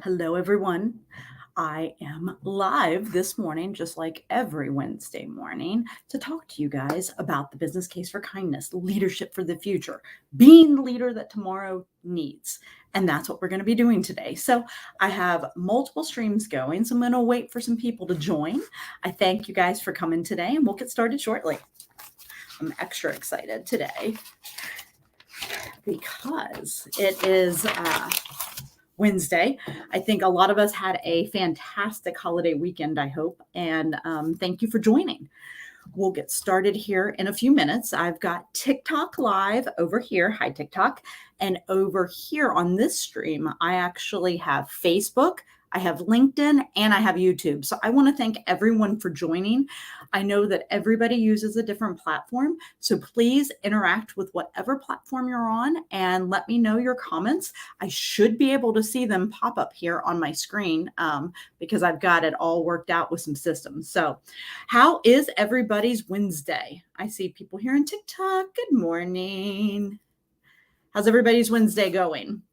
Hello, everyone. I am live this morning, just like every Wednesday morning, to talk to you guys about the business case for kindness, leadership for the future, being the leader that tomorrow needs. And that's what we're going to be doing today. So I have multiple streams going, so I'm going to wait for some people to join. I thank you guys for coming today, and we'll get started shortly. I'm extra excited today because it is Wednesday. I think a lot of us had a fantastic holiday weekend, I hope, and thank you for joining. We'll get started here in a few minutes. I've got TikTok live over here. Hi, TikTok. And over here on this stream, I actually have Facebook, I have LinkedIn, and I have YouTube. So I want to thank everyone for joining. I know that everybody uses a different platform. So please interact with whatever platform you're on and let me know your comments. I should be able to see them pop up here on my screen because I've got it all worked out with some systems. So how is everybody's Wednesday? I see people here on TikTok. Good morning. How's everybody's Wednesday going?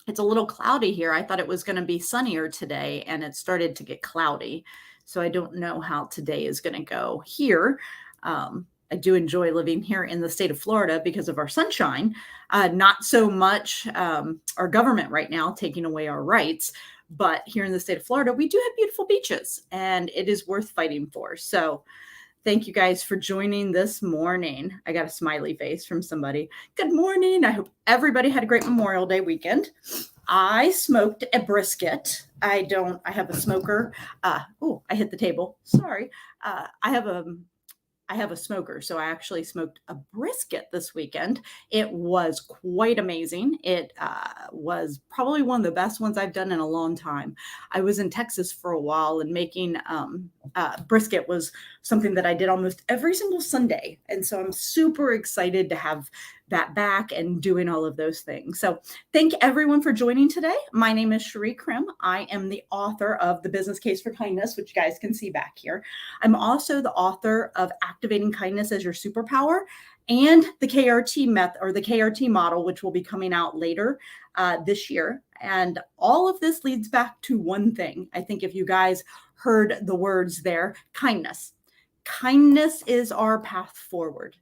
It's a little cloudy here. I thought it was going to be sunnier today, and it started to get cloudy. So I don't know how today is going to go here. I do enjoy living here in the state of Florida because of our sunshine. Not so much our government right now taking away our rights, but here in the state of Florida, we do have beautiful beaches, and it is worth fighting for. So thank you guys for joining this morning. I got a smiley face from somebody. Good morning. I hope everybody had a great Memorial Day weekend. I smoked a brisket. I have a smoker. I hit the table. Sorry. I have a smoker, so I actually smoked a brisket this weekend. It was quite amazing. It was probably one of the best ones I've done in a long time. I was in Texas for a while, and making brisket was something that I did almost every single Sunday. And so I'm super excited to have that back and doing all of those things. So thank everyone for joining today. My name is Cherie Krim. I am the author of The Business Case for Kindness, which you guys can see back here. I'm also the author of Activating Kindness as Your Superpower and the KRT method, or the KRT model, which will be coming out later this year. And all of this leads back to one thing. I think if you guys heard the words there, kindness. Kindness is our path forward.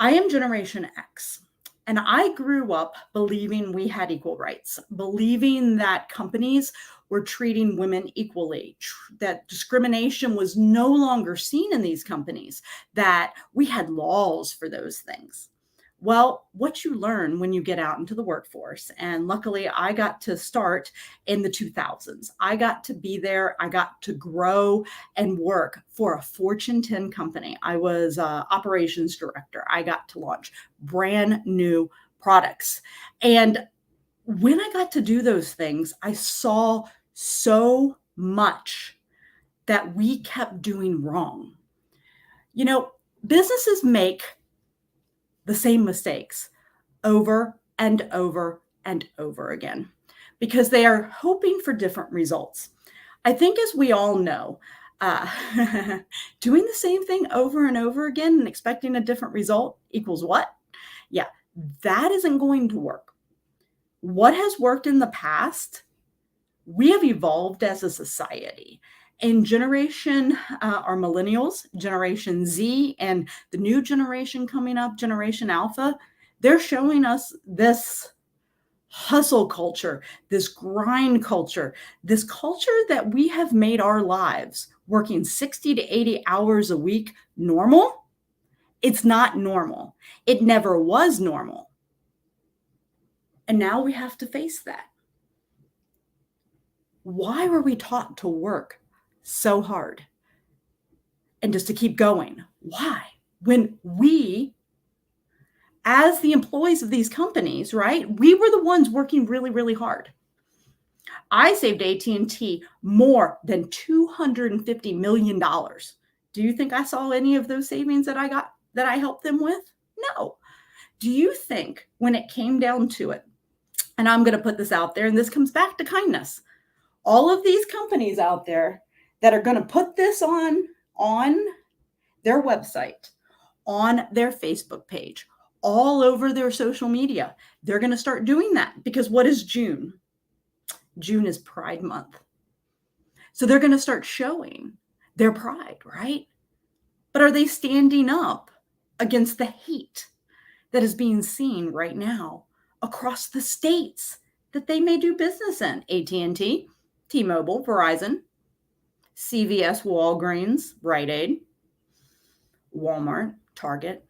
I am Generation X, and I grew up believing we had equal rights, believing that companies were treating women equally, that discrimination was no longer seen in these companies, that we had laws for those things. Well, what you learn when you get out into the workforce, and luckily I got to start in the 2000s. I got to be there. I got to grow and work for a Fortune 10 company. I was operations director. I got to launch brand new products. And when I got to do those things, I saw so much that we kept doing wrong. You know, businesses make the same mistakes over and over and over again because they are hoping for different results. I think, as we all know, doing the same thing over and over again and expecting a different result equals what? Yeah, that isn't going to work. What has worked in the past, we have evolved as a society. And generation, our millennials, Generation Z, and the new generation coming up, Generation Alpha, they're showing us this hustle culture, this grind culture, this culture that we have made our lives working 60 to 80 hours a week normal. It's not normal. It never was normal. And now we have to face that. Why were we taught to work so hard and just to keep going? Why? When we, as the employees of these companies, right, we were the ones working really, really hard. I saved AT&T more than $250 million. Do you think I saw any of those savings that I helped them with? No. Do you think when it came down to it, and I'm going to put this out there, and this comes back to kindness, all of these companies out there that are going to put this on their website, on their Facebook page, all over their social media, they're going to start doing that because what is June? June is Pride Month. So they're going to start showing their pride, right? But are they standing up against the hate that is being seen right now across the states that they may do business in? AT&T, T-Mobile, Verizon, CVS, Walgreens, Rite Aid, Walmart, Target,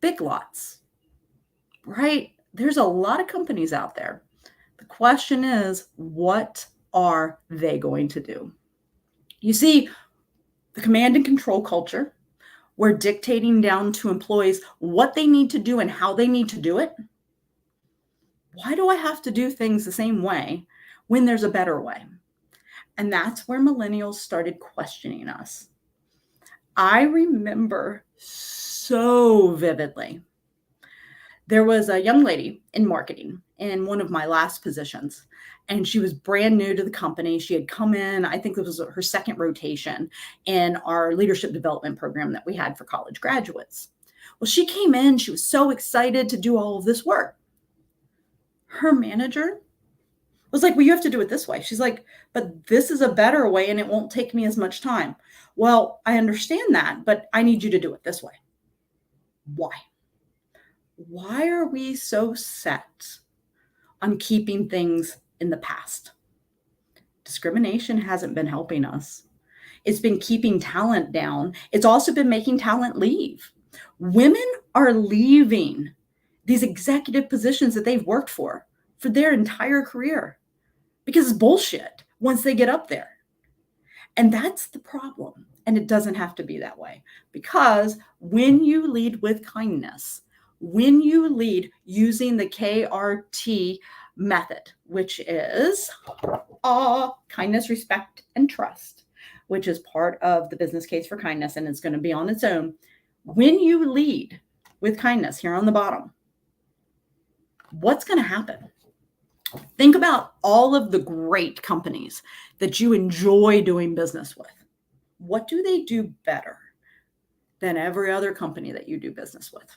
Big Lots, right? There's a lot of companies out there. The question is, what are they going to do? You see, the command and control culture, we're dictating down to employees what they need to do and how they need to do it. Why do I have to do things the same way when there's a better way? And that's where millennials started questioning us. I remember so vividly. There was a young lady in marketing in one of my last positions, and she was brand new to the company. She had come in, I think it was her second rotation in our leadership development program that we had for college graduates. Well, she came in, she was so excited to do all of this work. Her manager was like, well, you have to do it this way. She's like, but this is a better way and it won't take me as much time. Well, I understand that, but I need you to do it this way. Why? Why are we so set on keeping things in the past? Discrimination hasn't been helping us. It's been keeping talent down. It's also been making talent leave. Women are leaving these executive positions that they've worked for their entire career because it's bullshit once they get up there. And that's the problem. And it doesn't have to be that way, because when you lead with kindness, when you lead using the KRT method, which is kindness, respect, and trust, which is part of the business case for kindness, and it's going to be on its own. When you lead with kindness here on the bottom, what's going to happen? Think about all of the great companies that you enjoy doing business with. What do they do better than every other company that you do business with?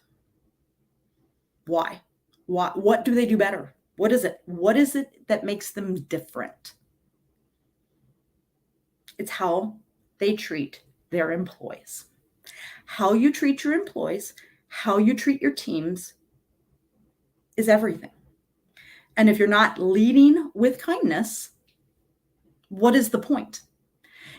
Why? What do they do better? What is it? What is it that makes them different? It's how they treat their employees. How you treat your employees, how you treat your teams is everything. And if you're not leading with kindness, what is the point?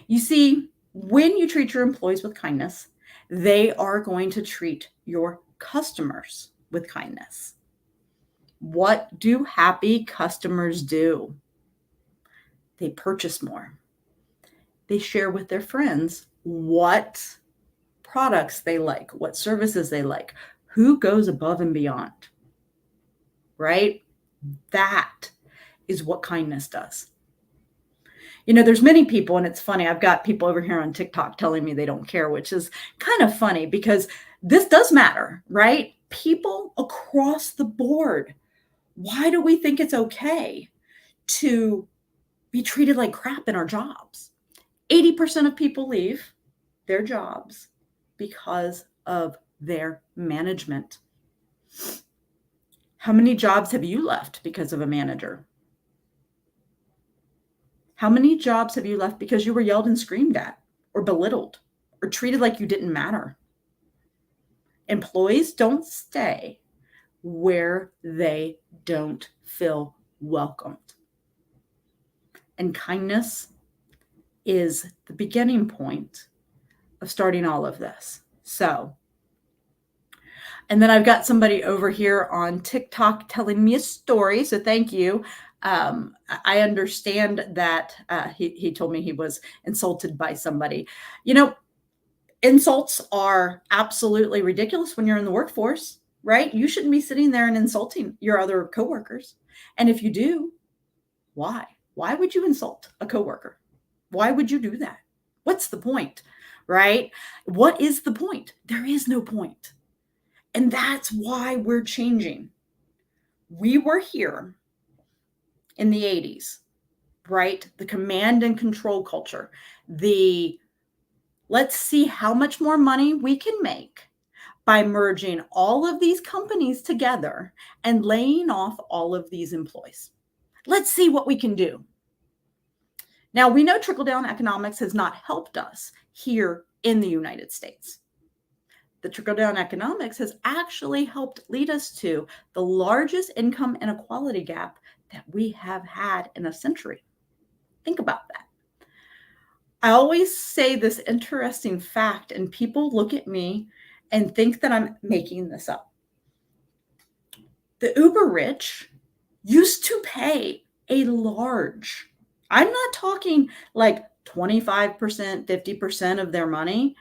You see, when you treat your employees with kindness, they are going to treat your customers with kindness. What do happy customers do? They purchase more. They share with their friends what products they like, what services they like, who goes above and beyond, right? That is what kindness does. You know, there's many people, and it's funny, I've got people over here on TikTok telling me they don't care, which is kind of funny because this does matter, right? People across the board. Why do we think it's okay to be treated like crap in our jobs? 80% of people leave their jobs because of their management. How many jobs have you left because of a manager? How many jobs have you left because you were yelled and screamed at or belittled or treated like you didn't matter? Employees don't stay where they don't feel welcomed. And kindness is the beginning point of starting all of this. And then I've got somebody over here on TikTok telling me a story. So thank you. I understand that he told me he was insulted by somebody. You know, insults are absolutely ridiculous when you're in the workforce, right? You shouldn't be sitting there and insulting your other coworkers. And if you do, why? Why would you insult a coworker? Why would you do that? What's the point, right? What is the point? There is no point. And that's why we're changing. We were here in the 80s, right? The command and control culture. Let's see how much more money we can make by merging all of these companies together and laying off all of these employees. Let's see what we can do. Now, we know trickle-down economics has not helped us here in the United States. The trickle-down economics has actually helped lead us to the largest income inequality gap that we have had in a century. Think about that. I always say this interesting fact, and people look at me and think that I'm making this up. The uber rich used to pay a large, I'm not talking like 25%, 50% of their money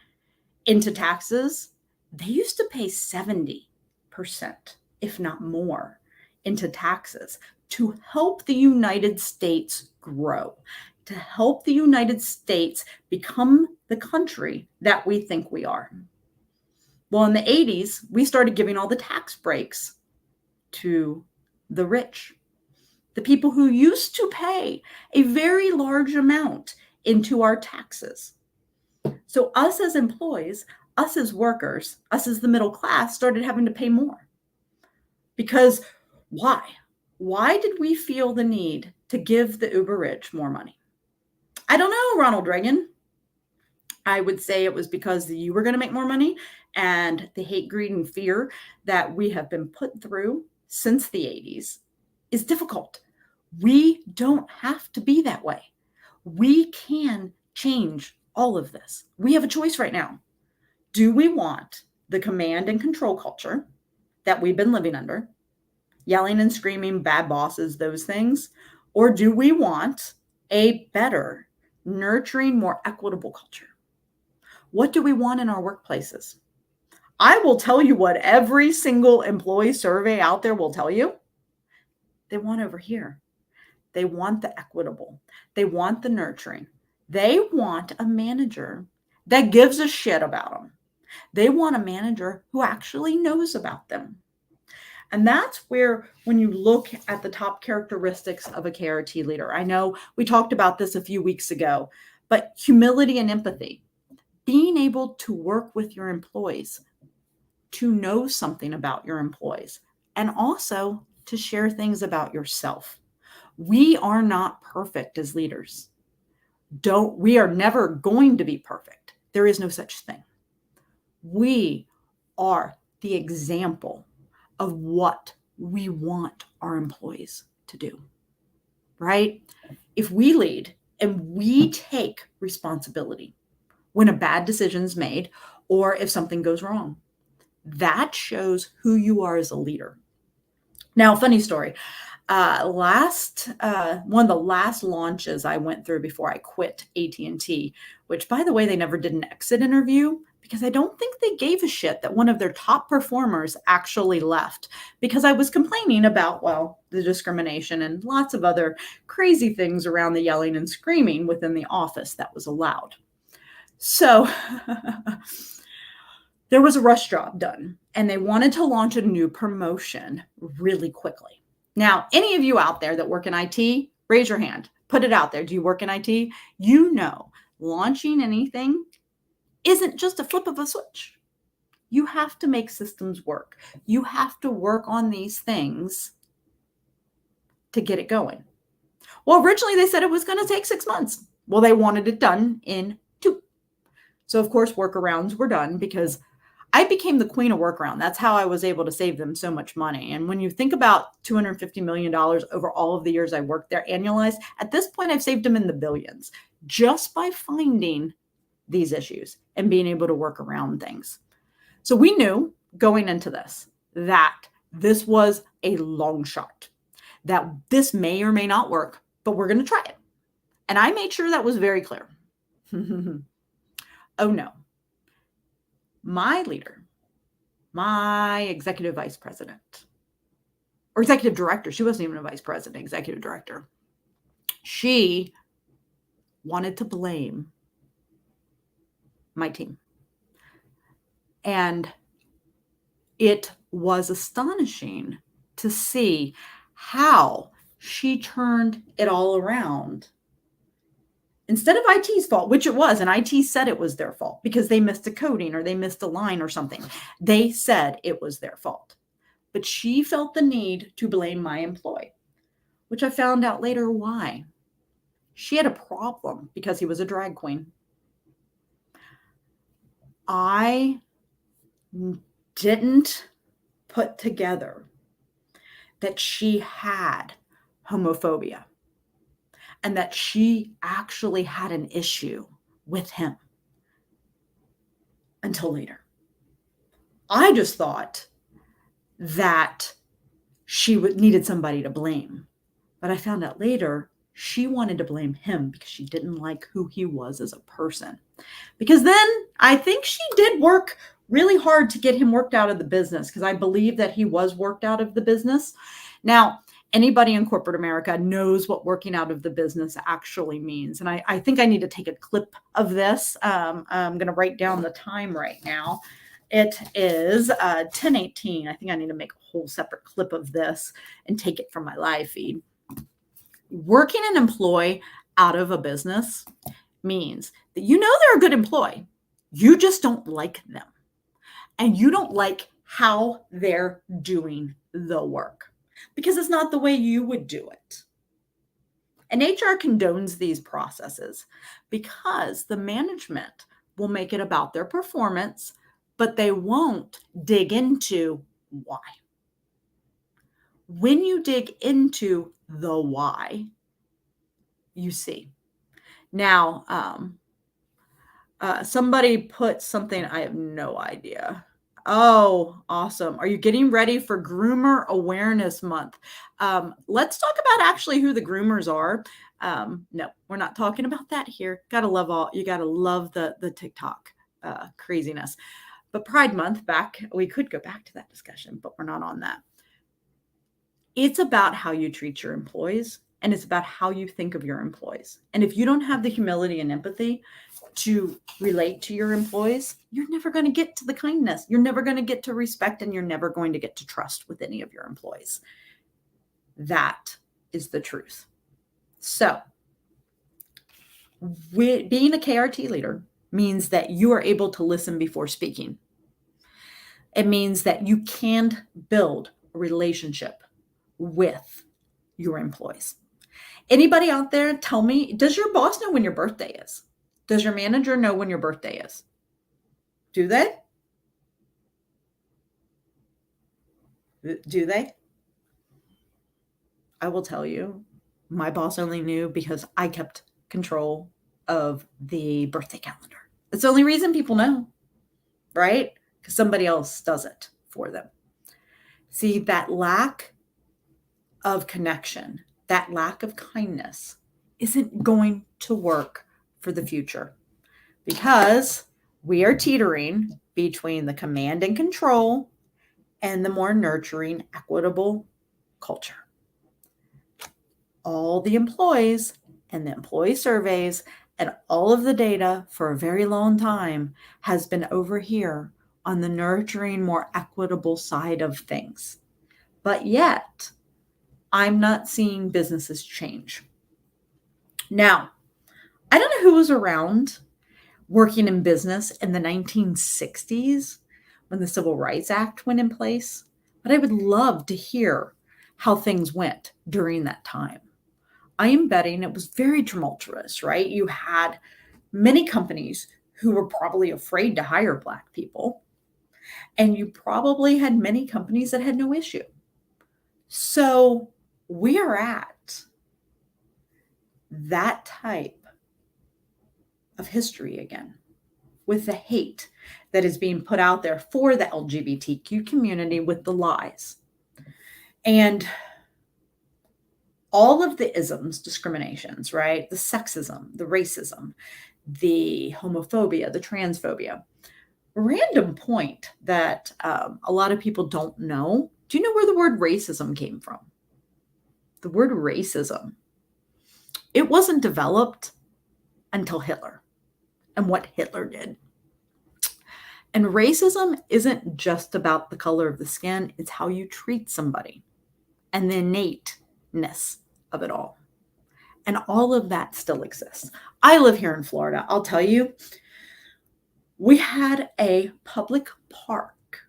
into taxes. They used to pay 70%, if not more, into taxes to help the United States grow, to help the United States become the country that we think we are. Well, in the 80s, we started giving all the tax breaks to the rich, the people who used to pay a very large amount into our taxes. So us as employees, us as workers, us as the middle class started having to pay more. Because why? Why did we feel the need to give the uber rich more money? I don't know, Ronald Reagan. I would say it was because you were going to make more money, and the hate, greed, and fear that we have been put through since the 80s is difficult. We don't have to be that way. We can change all of this. We have a choice right now. Do we want the command and control culture that we've been living under, yelling and screaming, bad bosses, those things? Or do we want a better, nurturing, more equitable culture? What do we want in our workplaces? I will tell you what every single employee survey out there will tell you. They want over here. They want the equitable. They want the nurturing. They want a manager that gives a shit about them. They want a manager who actually knows about them. And that's where, when you look at the top characteristics of a KRT leader, I know we talked about this a few weeks ago, but humility and empathy, being able to work with your employees, to know something about your employees, and also to share things about yourself. We are not perfect as leaders. We are never going to be perfect. There is no such thing. We are the example of what we want our employees to do, right? If we lead and we take responsibility when a bad decision is made or if something goes wrong, that shows who you are as a leader. Now, funny story. One of the last launches I went through before I quit AT&T, which, by the way, they never did an exit interview because I don't think they gave a shit that one of their top performers actually left because I was complaining about, well, the discrimination and lots of other crazy things around the yelling and screaming within the office that was allowed. So there was a rush job done, and they wanted to launch a new promotion really quickly. Now, any of you out there that work in IT, raise your hand. Put it out there. Do you work in IT? You know, launching anything isn't just a flip of a switch. You have to make systems work. You have to work on these things to get it going. Well, originally they said it was going to take 6 months. Well, they wanted it done in 2. So, of course, workarounds were done because I became the queen of workaround. That's how I was able to save them so much money. And when you think about $250 million over all of the years I worked there annualized, at this point, I've saved them in the billions just by finding these issues and being able to work around things. So we knew going into this that this was a long shot, that this may or may not work, but we're going to try it. And I made sure that was very clear. Oh no. My leader, my executive vice president, or executive director, she wasn't even a vice president, executive director. She wanted to blame my team. And it was astonishing to see how she turned it all around. Instead of IT's fault, which it was, and IT said it was their fault because they missed a coding or they missed a line or something. They said it was their fault. But she felt the need to blame my employee, which I found out later why. She had a problem because he was a drag queen. I didn't put together that she had homophobia and that she actually had an issue with him until later. I just thought that she needed somebody to blame. But I found out later she wanted to blame him because she didn't like who he was as a person. Because then I think she did work really hard to get him worked out of the business, because I believe that he was worked out of the business. Now, anybody in corporate America knows what working out of the business actually means. And I think I need to take a clip of this. I'm going to write down the time right now. It is 10:18. I think I need to make a whole separate clip of this and take it from my live feed. Working an employee out of a business means that you know they're a good employee. You just don't like them. And you don't like how they're doing the work because it's not the way you would do it. And HR condones these processes because the management will make it about their performance, but they won't dig into why. When you dig into the why, you see. Now, somebody put something, I have no idea. Oh, awesome. Are you getting ready for Groomer Awareness Month? Let's talk about actually who the groomers are. No, we're not talking about that here. You gotta love the TikTok craziness. But Pride Month, we could go back to that discussion, but we're not on that. It's about how you treat your employees, and it's about how you think of your employees. And if you don't have the humility and empathy to relate to your employees, you're never going to get to the kindness. You're never going to get to respect, and you're never going to get to trust with any of your employees. That is the truth. So, being a KRT leader means that you are able to listen before speaking. It means that you can build a relationship with your employees. Anybody out there, tell me, does your boss know when your birthday is? Does your manager know when your birthday is? Do they? Do they? I will tell you, my boss only knew because I kept control of the birthday calendar. It's the only reason people know, right? Because somebody else does it for them. See, that lack of connection, that lack of kindness isn't going to work for the future, because we are teetering between the command and control and the more nurturing, equitable culture. All the employees and the employee surveys and all of the data for a very long time has been over here on the nurturing, more equitable side of things. But yet, I'm not seeing businesses change. Now, I don't know who was around working in business in the 1960s when the Civil Rights Act went in place, but I would love to hear how things went during that time. I am betting it was very tumultuous, right? You had many companies who were probably afraid to hire Black people, and you probably had many companies that had no issue. So we are at that type of history again, with the hate that is being put out there for the LGBTQ community with the lies. And all of the isms, discriminations, right? The sexism, the racism, the homophobia, the transphobia. A random point that a lot of people don't know. Do you know where the word racism came from? The word racism, it wasn't developed until Hitler and what Hitler did. And racism isn't just about the color of the skin, it's how you treat somebody and the innateness of it all. And all of that still exists. I live here in Florida. I'll tell you, we had a public park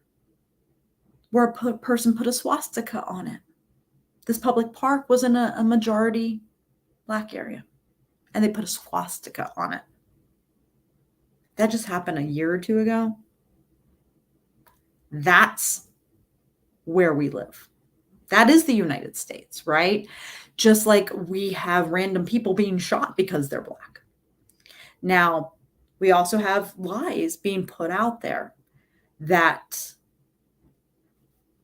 where a person put a swastika on it. This public park was in a majority Black area, and they put a swastika on it. That just happened a year or two ago. That's where we live. That is the United States, right? Just like we have random people being shot because they're Black. Now, we also have lies being put out there that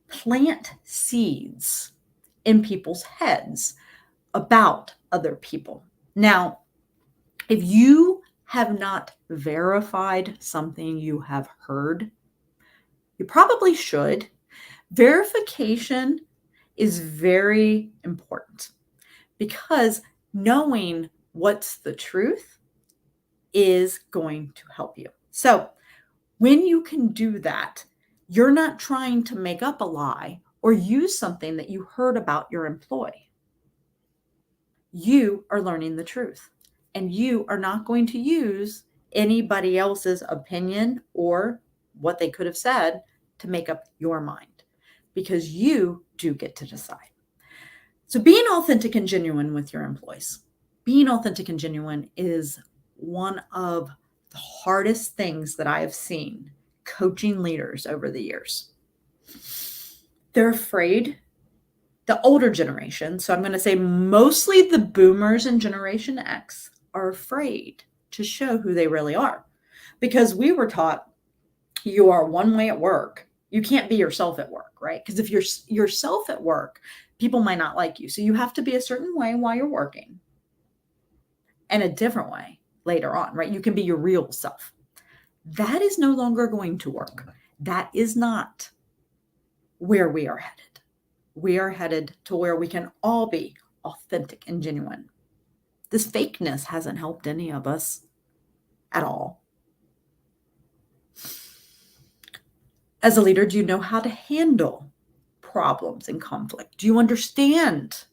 plant seeds in people's heads about other people. Now, if you have not verified something you have heard, you probably should. Verification is very important because knowing what's the truth is going to help you. So when you can do that, you're not trying to make up a lie or use something that you heard about your employee. You are learning the truth, and you are not going to use anybody else's opinion or what they could have said to make up your mind, because you do get to decide. So being authentic and genuine with your employees, being authentic and genuine is one of the hardest things that I have seen coaching leaders over the years. They're afraid. The older generation, so I'm going to say mostly the boomers and Generation X, are afraid to show who they really are, because we were taught you are one way at work. You can't be yourself at work, right? Because if you're yourself at work, people might not like you. So you have to be a certain way while you're working and a different way later on, right? You can be your real self. That is no longer going to work. That is not where we are headed. We are headed to where we can all be authentic and genuine. This fakeness hasn't helped any of us at all. As a leader, do you know how to handle problems and conflict? Do you understand,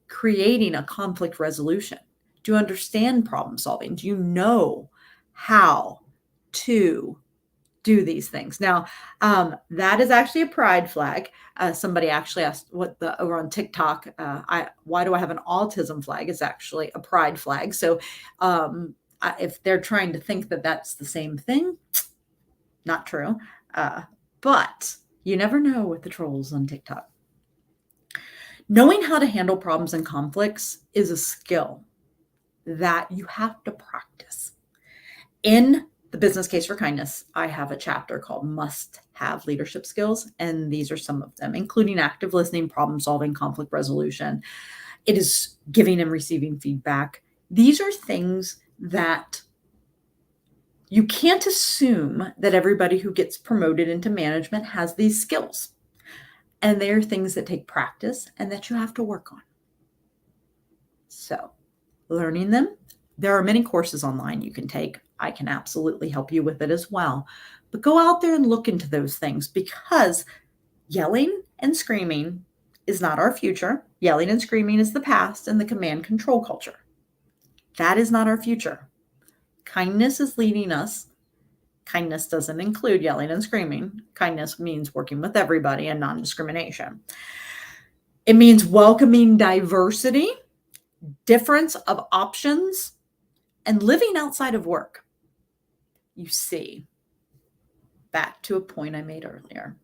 creating a conflict resolution? Do you understand problem solving? Do you know how to do these things? Now, that is actually a pride flag. Somebody actually asked over on TikTok, why do I have an autism flag? It's actually a pride flag. So if they're trying to think that that's the same thing, not true. But you never know with the trolls on TikTok. Knowing how to handle problems and conflicts is a skill that you have to practice. In the Business Case for Kindness, I have a chapter called Must Have Leadership Skills, and these are some of them, including active listening, problem solving, conflict resolution. It is giving and receiving feedback. These are things that you can't assume that everybody who gets promoted into management has these skills. And they are things that take practice and that you have to work on. So, learning them. There are many courses online you can take. I can absolutely help you with it as well. But go out there and look into those things, because yelling and screaming is not our future. Yelling and screaming is the past and the command control culture. That is not our future. Kindness is leading us. Kindness doesn't include yelling and screaming. Kindness means working with everybody and non-discrimination. It means welcoming diversity, difference of options, and living outside of work. You see, back to a point I made earlier.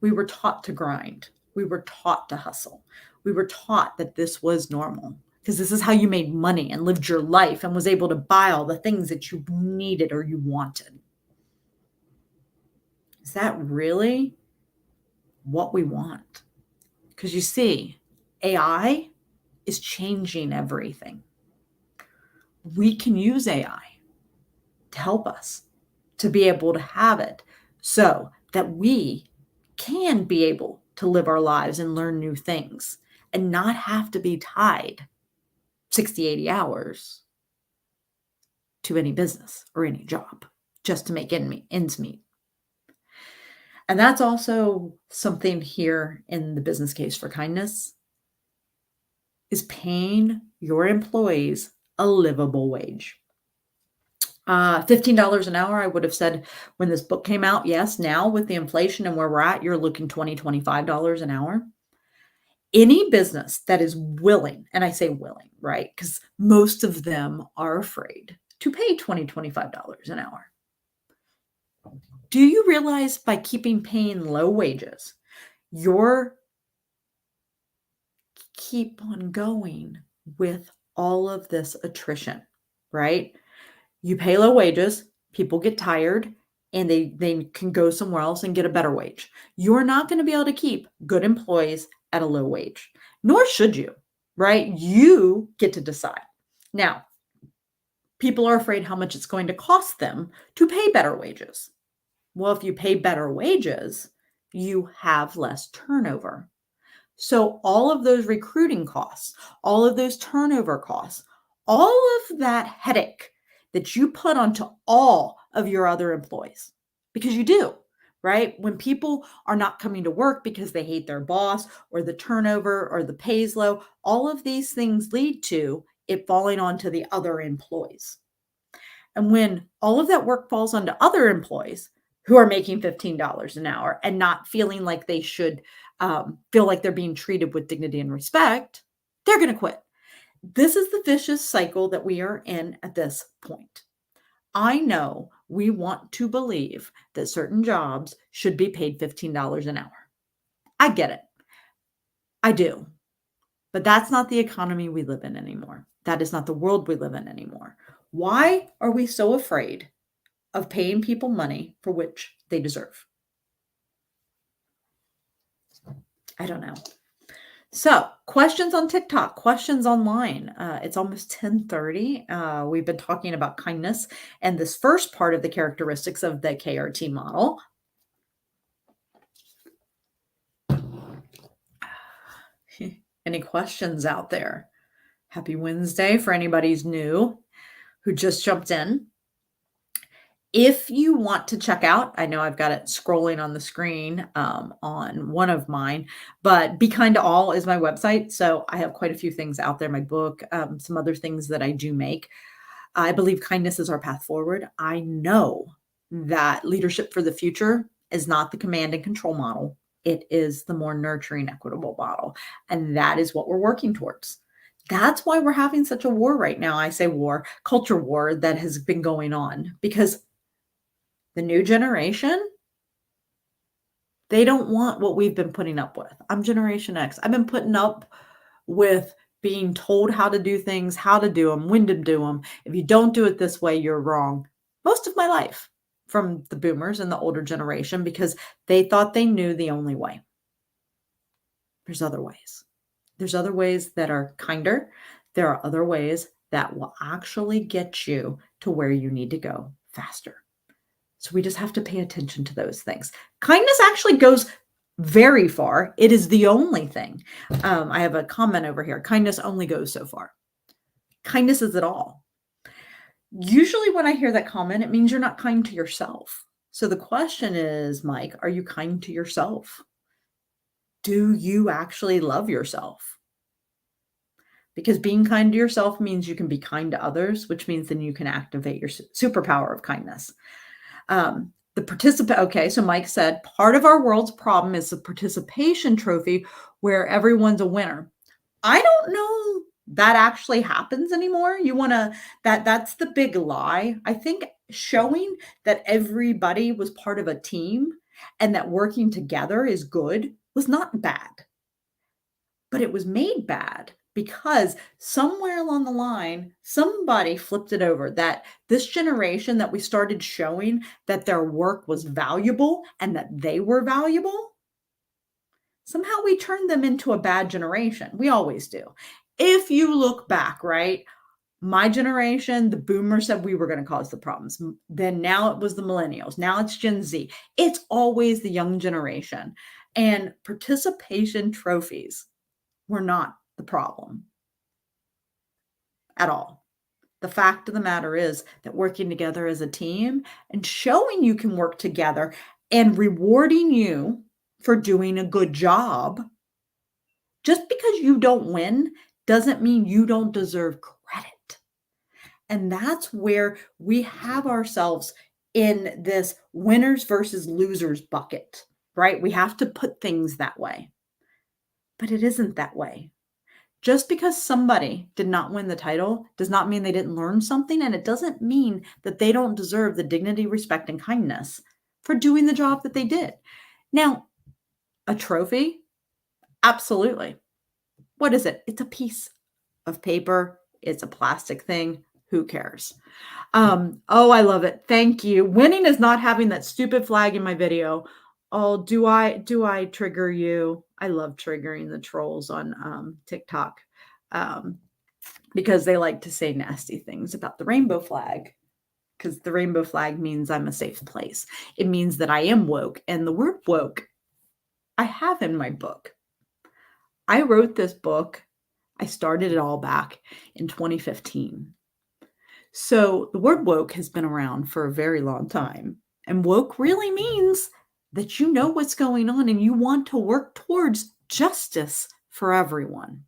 We were taught to grind. We were taught to hustle. We were taught that this was normal, because this is how you made money and lived your life and was able to buy all the things that you needed or you wanted. Is that really what we want? Because you see, AI is changing everything. We can use AI to help us to be able to have it so that we can be able to live our lives and learn new things and not have to be tied 60, 80 hours to any business or any job just to make ends meet. And that's also something here in the Business Case for Kindness, is paying your employees a livable wage. $15 an hour, I would have said when this book came out. Yes, now with the inflation and where we're at, you're looking $20, $25 an hour. Any business that is willing, and I say willing, right? Because most of them are afraid to pay $20, $25 an hour. Do you realize by paying low wages, you're keep on going with all of this attrition, right? You pay low wages, people get tired, and they can go somewhere else and get a better wage. You're not going to be able to keep good employees at a low wage, nor should you, right? You get to decide. Now, people are afraid how much it's going to cost them to pay better wages. Well, if you pay better wages, you have less turnover. So all of those recruiting costs, all of those turnover costs, all of that headache that you put onto all of your other employees, because you do, right? When people are not coming to work because they hate their boss or the turnover or the pay's low, all of these things lead to it falling onto the other employees. And when all of that work falls onto other employees who are making $15 an hour and not feeling like they should feel like they're being treated with dignity and respect, they're going to quit. This is the vicious cycle that we are in at this point. I know we want to believe that certain jobs should be paid $15 an hour. I get it. I do. But that's not the economy we live in anymore. That is not the world we live in anymore. Why are we so afraid of paying people money for which they deserve? I don't know. So, questions on TikTok, questions online. It's almost 10:30. We've been talking about kindness and this first part of the characteristics of the KRT model. Any questions out there? Happy Wednesday for anybody who's new, who just jumped in. If you want to check out, I know I've got it scrolling on the screen on one of mine, but Be Kind to All is my website. So I have quite a few things out there, my book, some other things that I do make. I believe kindness is our path forward. I know that leadership for the future is not the command and control model. It is the more nurturing, equitable model. And that is what we're working towards. That's why we're having such a war right now. I say war, culture war that has been going on, because the new generation, they don't want what we've been putting up with. I'm Generation X. I've been putting up with being told how to do things, how to do them, when to do them. If you don't do it this way, you're wrong. Most of my life from the boomers and the older generation, because they thought they knew the only way. There's other ways. There's other ways that are kinder. There are other ways that will actually get you to where you need to go faster. So we just have to pay attention to those things. Kindness actually goes very far. It is the only thing. I have a comment over here. Kindness only goes so far. Kindness is it all. Usually when I hear that comment, it means you're not kind to yourself. So the question is, Mike, are you kind to yourself? Do you actually love yourself? Because being kind to yourself means you can be kind to others, which means then you can activate your superpower of kindness. Okay, so Mike said, part of our world's problem is the participation trophy where everyone's a winner. I don't know that actually happens anymore. That's the big lie. I think showing that everybody was part of a team and that working together is good was not bad. But it was made bad because somewhere along the line, somebody flipped it over, that this generation that we started showing that their work was valuable and that they were valuable, somehow we turned them into a bad generation. We always do. If you look back, right? My generation, the boomers said we were going to cause the problems. Then now it was the millennials. Now it's Gen Z. It's always the young generation. And participation trophies were not the problem at all. The fact of the matter is that working together as a team and showing you can work together and rewarding you for doing a good job, just because you don't win doesn't mean you don't deserve credit. And that's where we have ourselves in this winners versus losers bucket, right? We have to put things that way. But it isn't that way. Just because somebody did not win the title does not mean they didn't learn something, and it doesn't mean that they don't deserve the dignity, respect, and kindness for doing the job that they did. Now, a trophy? Absolutely. What is it? It's a piece of paper. It's a plastic thing. Who cares? Oh, I love it. Thank you. Winning is not having that stupid flag in my video. Oh, do I trigger you? I love triggering the trolls on TikTok um, because they like to say nasty things about the rainbow flag. Because the rainbow flag means I'm a safe place. It means that I am woke. And the word woke, I have in my book. I wrote this book. I started it all back in 2015. So the word woke has been around for a very long time. And woke really means that you know what's going on and you want to work towards justice for everyone.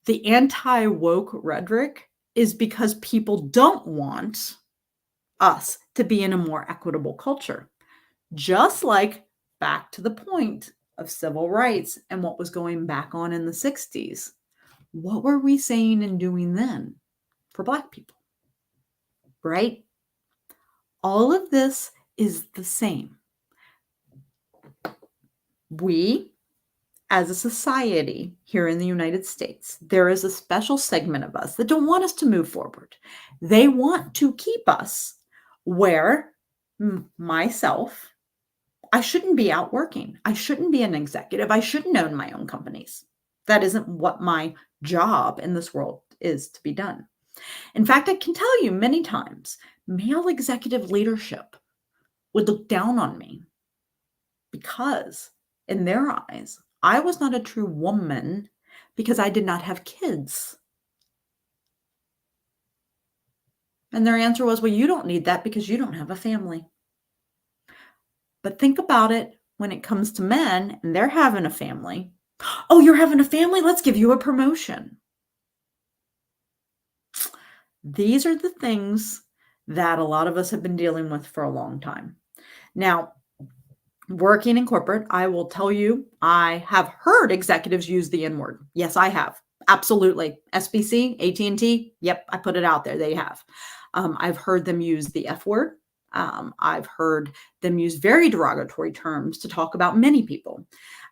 The anti-woke rhetoric is because people don't want us to be in a more equitable culture. Just like back to the point of civil rights and what was going back on in the 60s. What were we saying and doing then for Black people? Right? All of this is the same. We, as a society here in the United States, there is a special segment of us that don't want us to move forward. They want to keep us where myself, I shouldn't be out working. I shouldn't be an executive. I shouldn't own my own companies. That isn't what my job in this world is to be done. In fact, I can tell you many times, male executive leadership would look down on me because in their eyes, I was not a true woman because I did not have kids. And their answer was, well, you don't need that because you don't have a family. But think about it when it comes to men and they're having a family. Oh, you're having a family? Let's give you a promotion. These are the things that a lot of us have been dealing with for a long time. Now, working in corporate, I will tell you, I have heard executives use the N word. Yes, I have. Absolutely. SBC, AT&T, yep, I put it out there. They have. I've heard them use the F word. I've heard them use very derogatory terms to talk about many people.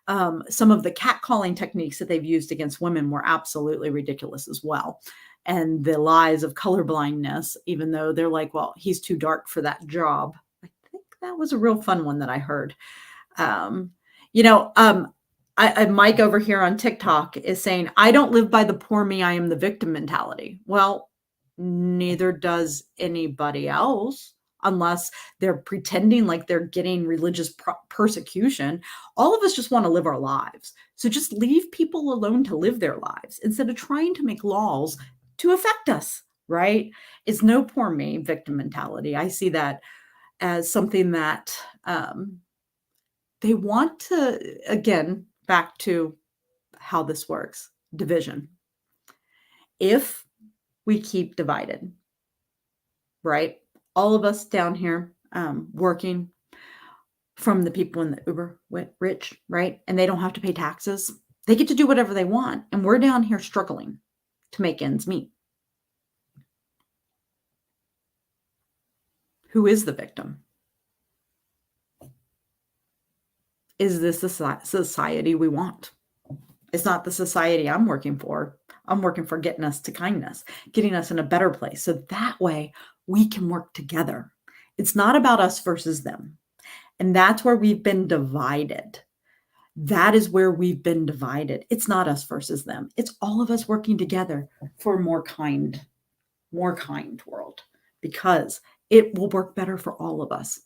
Some of the catcalling techniques that they've used against women were absolutely ridiculous as well. And the lies of colorblindness, even though they're like, well, he's too dark for that job. I think that was a real fun one that I heard. Mike over here on TikTok is saying, I don't live by the poor me, I am the victim mentality. Well, neither does anybody else, unless they're pretending like they're getting religious persecution. All of us just want to live our lives. So just leave people alone to live their lives instead of trying to make laws to affect us, right? It's no poor me victim mentality. I see that as something that they want to, again, back to how this works, division. If we keep divided, right? All of us down here working from the people in the uber rich, right? And they don't have to pay taxes. They get to do whatever they want. And we're down here struggling to make ends meet. Who is the victim? Is this the society we want? It's not the society I'm working for. I'm working for getting us to kindness, getting us in a better place. So that way we can work together. It's not about us versus them. And that's where we've been divided. That is where we've been divided. It's not us versus them. It's all of us working together for a more kind world, because it will work better for all of us.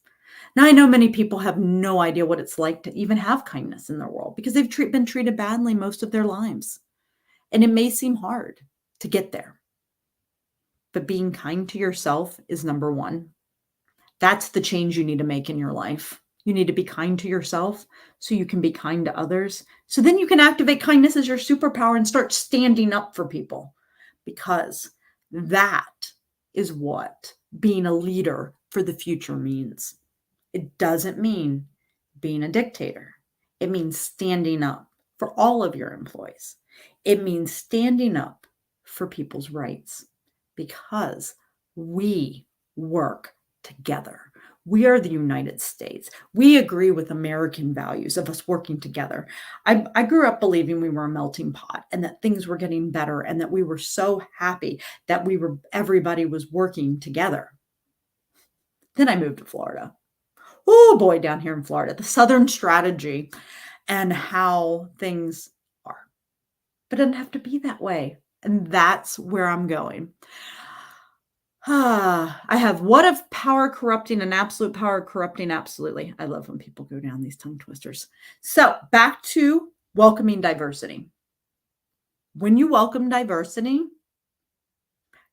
Now, I know many people have no idea what it's like to even have kindness in their world because they've been treated badly most of their lives. And it may seem hard to get there. But being kind to yourself is number one. That's the change you need to make in your life. You need to be kind to yourself so you can be kind to others. So then you can activate kindness as your superpower and start standing up for people, because that is what being a leader for the future means. It doesn't mean being a dictator. It means standing up for all of your employees. It means standing up for people's rights because we work together. We are the United States. We agree with American values of us working together. I grew up believing we were a melting pot and that things were getting better and that we were so happy that everybody was working together. Then I moved to Florida. Oh boy, down here in Florida, the Southern strategy and how things are. But it doesn't have to be that way. And that's where I'm going. I have what if power corrupting and absolute power corrupting? Absolutely. I love when people go down these tongue twisters. So back to welcoming diversity. When you welcome diversity,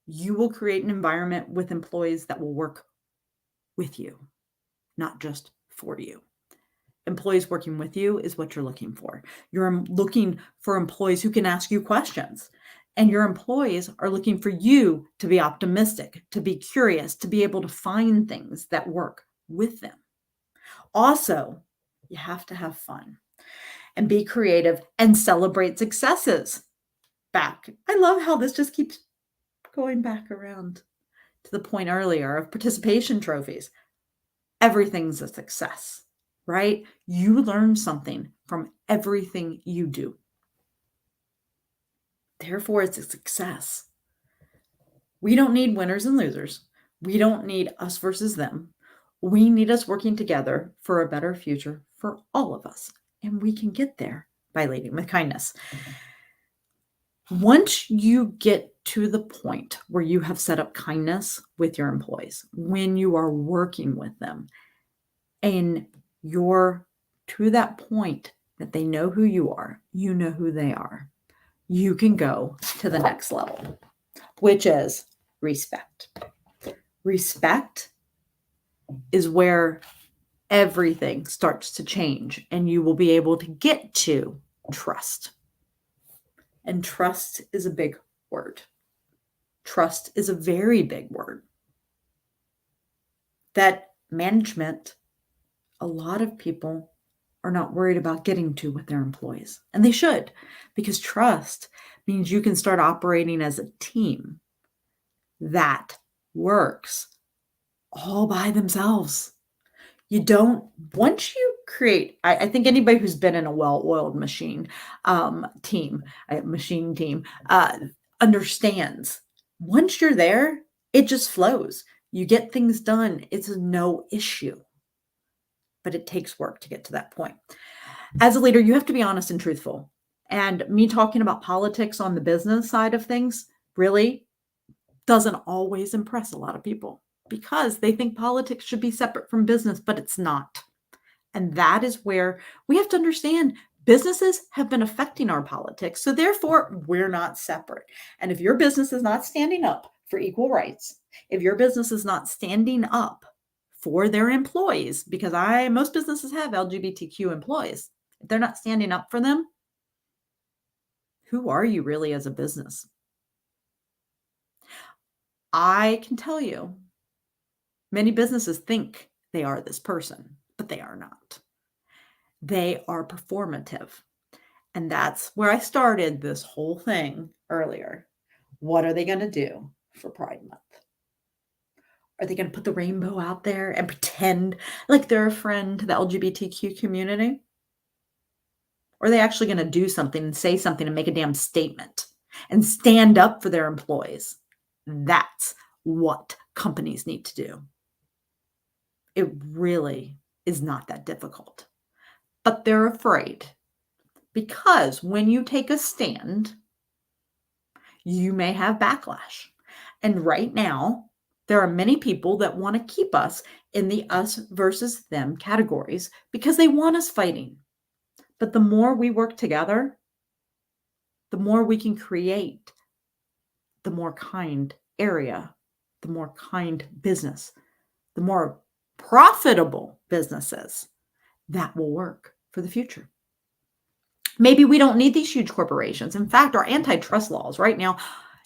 you will create an environment with employees that will work with you, not just for you. Employees working with you is what you're looking for. You're looking for employees who can ask you questions. And your employees are looking for you to be optimistic, to be curious, to be able to find things that work with them. Also, you have to have fun and be creative and celebrate successes. I love how this just keeps going back around to the point earlier of participation trophies. Everything's a success, right? You learn something from everything you do. Therefore, it's a success. We don't need winners and losers. We don't need us versus them. We need us working together for a better future for all of us. And we can get there by leading with kindness. Once you get to the point where you have set up kindness with your employees, when you are working with them, and you're to that point that they know who you are, you know who they are, you can go to the next level, which is respect. Respect is where everything starts to change, and you will be able to get to trust. And trust is a big word. Trust is a very big word that management, a lot of people are not worried about getting to with their employees. And they should, because trust means you can start operating as a team that works all by themselves. You don't, once you create, I think anybody who's been in a well-oiled machine team understands once you're there, it just flows. You get things done. It's no issue. But it takes work to get to that point. As a leader, you have to be honest and truthful. And me talking about politics on the business side of things really doesn't always impress a lot of people because they think politics should be separate from business, but it's not. And that is where we have to understand businesses have been affecting our politics. So therefore, we're not separate. And if your business is not standing up for equal rights, if your business is not standing up for their employees, because most businesses have LGBTQ employees. If they're not standing up for them, who are you really as a business? I can tell you, many businesses think they are this person, but they are not. They are performative. And that's where I started this whole thing earlier. What are they going to do for Pride Month? Are they going to put the rainbow out there and pretend like they're a friend to the LGBTQ community? Or are they actually going to do something and say something and make a damn statement and stand up for their employees? That's what companies need to do. It really is not that difficult. But they're afraid because when you take a stand, you may have backlash. And right now, there are many people that want to keep us in the us versus them categories because they want us fighting. But the more we work together, the more we can create the more kind area, the more kind business, the more profitable businesses that will work for the future. Maybe we don't need these huge corporations. In fact, our antitrust laws right now,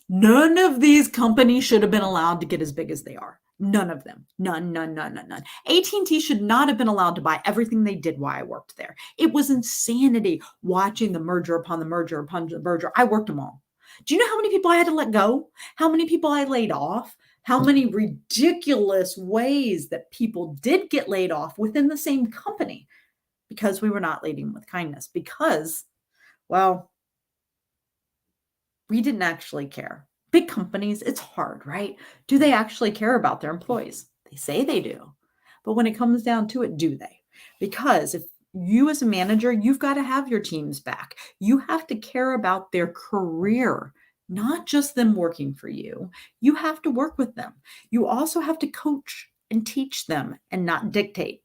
none of these companies should have been allowed to get as big as they are. None of them. None, none, none, none, none. AT&T should not have been allowed to buy everything they did while I worked there. It was insanity watching the merger upon the merger upon the merger. I worked them all. Do you know how many people I had to let go? How many people I laid off? How many ridiculous ways that people did get laid off within the same company because we were not leading with kindness? Because, well, we didn't actually care. Big companies, it's hard, right? Do they actually care about their employees? They say they do. But when it comes down to it, do they? Because if you as a manager, you've got to have your teams back. You have to care about their career, not just them working for you. You have to work with them. You also have to coach and teach them and not dictate.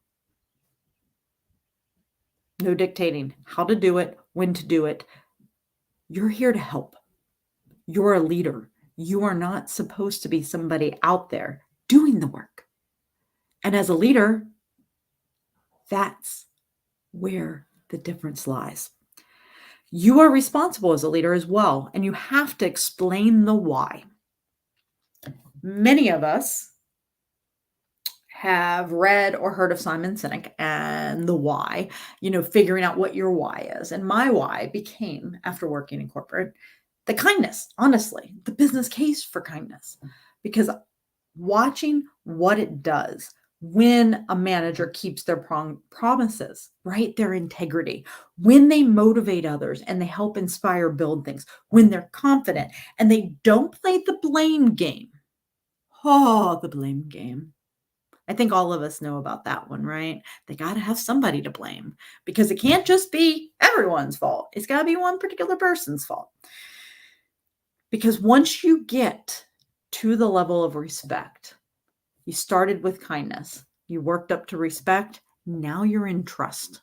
No dictating how to do it, when to do it. You're here to help. You're a leader. You are not supposed to be somebody out there doing the work. And as a leader, that's where the difference lies. You are responsible as a leader as well, and you have to explain the why. Many of us have read or heard of Simon Sinek and the why, figuring out what your why is. And my why became, after working in corporate, the kindness, honestly, the business case for kindness, because watching what it does when a manager keeps their promises, right? Their integrity, when they motivate others and they help inspire, build things, when they're confident and they don't play the blame game. Oh, the blame game. I think all of us know about that one, right? They got to have somebody to blame because it can't just be everyone's fault. It's got to be one particular person's fault. Because once you get to the level of respect, you started with kindness, you worked up to respect, now you're in trust.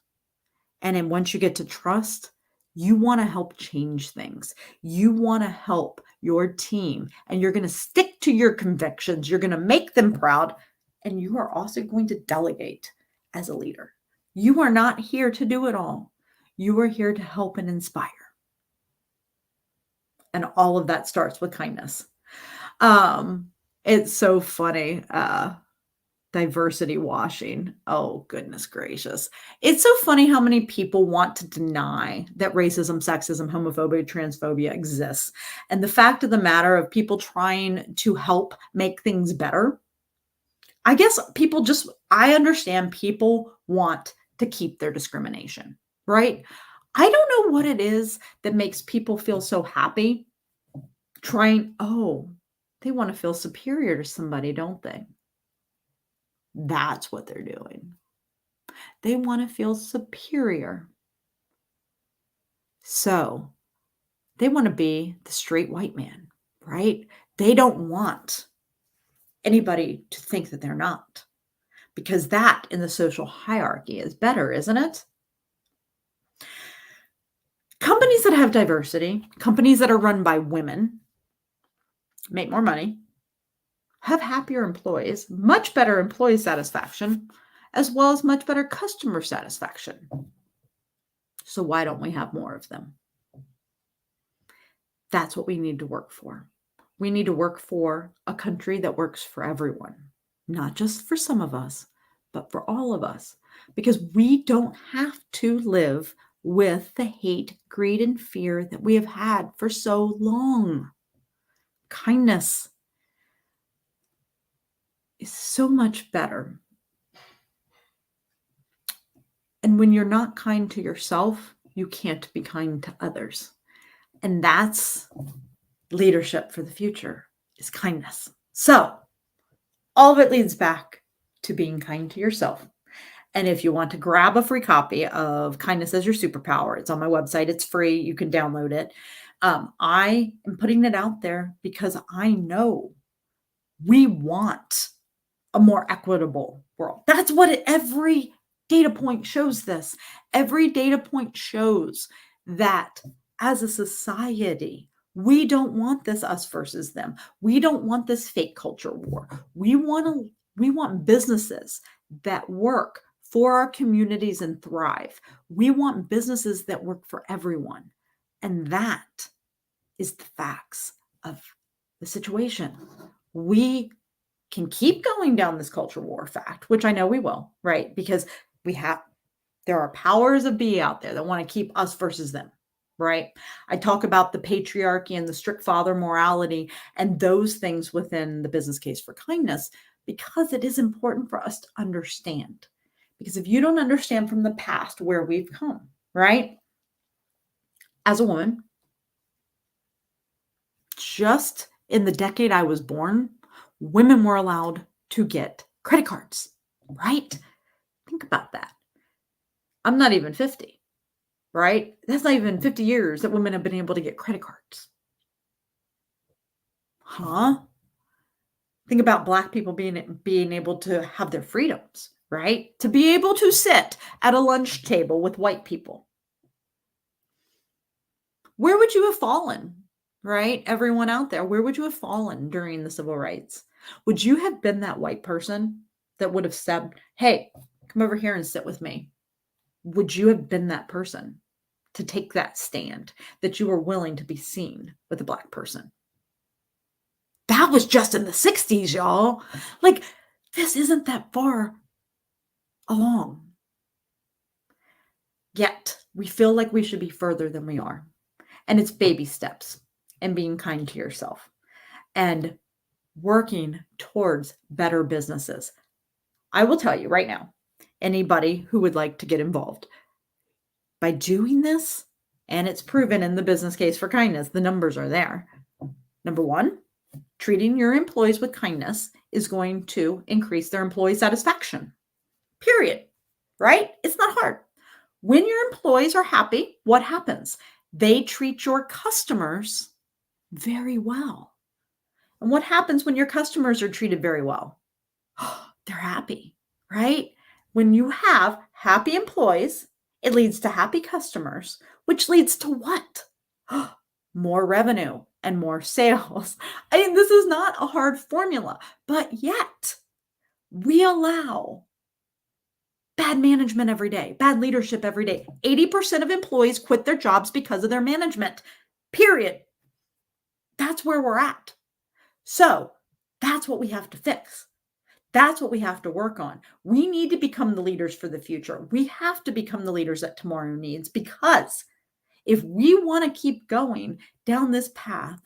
And then once you get to trust, you want to help change things. You want to help your team, and you're going to stick to your convictions. You're going to make them proud, and you are also going to delegate as a leader. You are not here to do it all. You are here to help and inspire. And all of that starts with kindness. It's so funny. Diversity washing. Oh, goodness gracious. It's so funny how many people want to deny that racism, sexism, homophobia, transphobia exists. And the fact of the matter of people trying to help make things better, I guess I understand people want to keep their discrimination, right? I don't know what it is that makes people feel so happy they want to feel superior to somebody, don't they? That's what they're doing. They want to feel superior. So they want to be the straight white man, right? They don't want anybody to think that they're not, because that in the social hierarchy is better, isn't it? Companies that have diversity, companies that are run by women, make more money, have happier employees, much better employee satisfaction, as well as much better customer satisfaction. So why don't we have more of them? That's what we need to work for. We need to work for a country that works for everyone, not just for some of us, but for all of us, because we don't have to live with the hate, greed, and fear that we have had for so long. Kindness is so much better. And when you're not kind to yourself, you can't be kind to others. And that's leadership for the future, is kindness. So all of it leads back to being kind to yourself. And if you want to grab a free copy of Kindness as Your Superpower, it's on my website. It's free. You can download it. I am putting it out there because I know we want a more equitable world. That's what every data point shows this. Every data point shows that as a society, we don't want this us versus them. We don't want this fake culture war. We want businesses that work for our communities and thrive. We want businesses that work for everyone. And that is the facts of the situation. We can keep going down this culture war fact, which I know we will, right? Because there are powers of be out there that want to keep us versus them, right? I talk about the patriarchy and the strict father morality and those things within the business case for kindness because it is important for us to understand. Because if you don't understand from the past where we've come, right? As a woman, just in the decade I was born, women were allowed to get credit cards, right? Think about that. I'm not even 50, right? That's not even 50 years that women have been able to get credit cards. Huh? Think about Black people being able to have their freedoms, right? To be able to sit at a lunch table with white people. Where would you have fallen, right? Everyone out there, where would you have fallen during the civil rights? Would you have been that white person that would have said, hey, come over here and sit with me? Would you have been that person to take that stand that you were willing to be seen with a Black person? That was just in the 60s, y'all. Like, this isn't that far along. Yet, we feel like we should be further than we are. And it's baby steps and being kind to yourself and working towards better businesses. I will tell you right now, anybody who would like to get involved, by doing this, and it's proven in the business case for kindness, the numbers are there. Number one, treating your employees with kindness is going to increase their employee satisfaction. Period. Right? It's not hard. When your employees are happy, what happens? They treat your customers very well. And what happens when your customers are treated very well? They're happy, right? When you have happy employees, it leads to happy customers, which leads to what? More revenue and more sales. I mean, this is not a hard formula, but yet we allow bad management every day, bad leadership every day. 80% of employees quit their jobs because of their management, period. That's where we're at. So that's what we have to fix. That's what we have to work on. We need to become the leaders for the future. We have to become the leaders that tomorrow needs, because if we want to keep going down this path,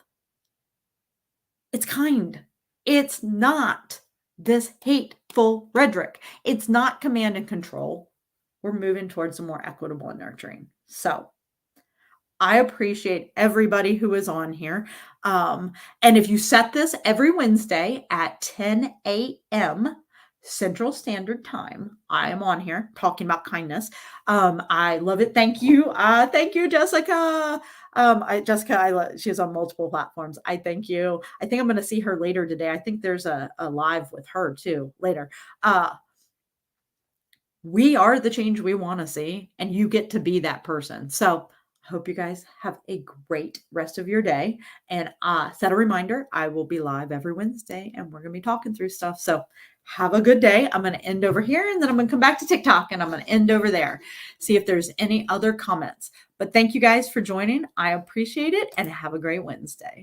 it's kind. It's not this hateful rhetoric. It's not command and control. We're moving towards a more equitable and nurturing. So I appreciate everybody who is on here. And if you set this every Wednesday at 10 a.m. Central Standard Time, I am on here talking about kindness. I love it. Thank you. Thank you, Jessica. She's on multiple platforms. I thank you. I think I'm going to see her later today. I think there's a live with her too later. We are the change we want to see, and you get to be that person. So I hope you guys have a great rest of your day, and set a reminder. I will be live every Wednesday and we're going to be talking through stuff. So have a good day. I'm going to end over here, and then I'm going to come back to TikTok and I'm going to end over there. See if there's any other comments. But thank you guys for joining. I appreciate it, and have a great Wednesday.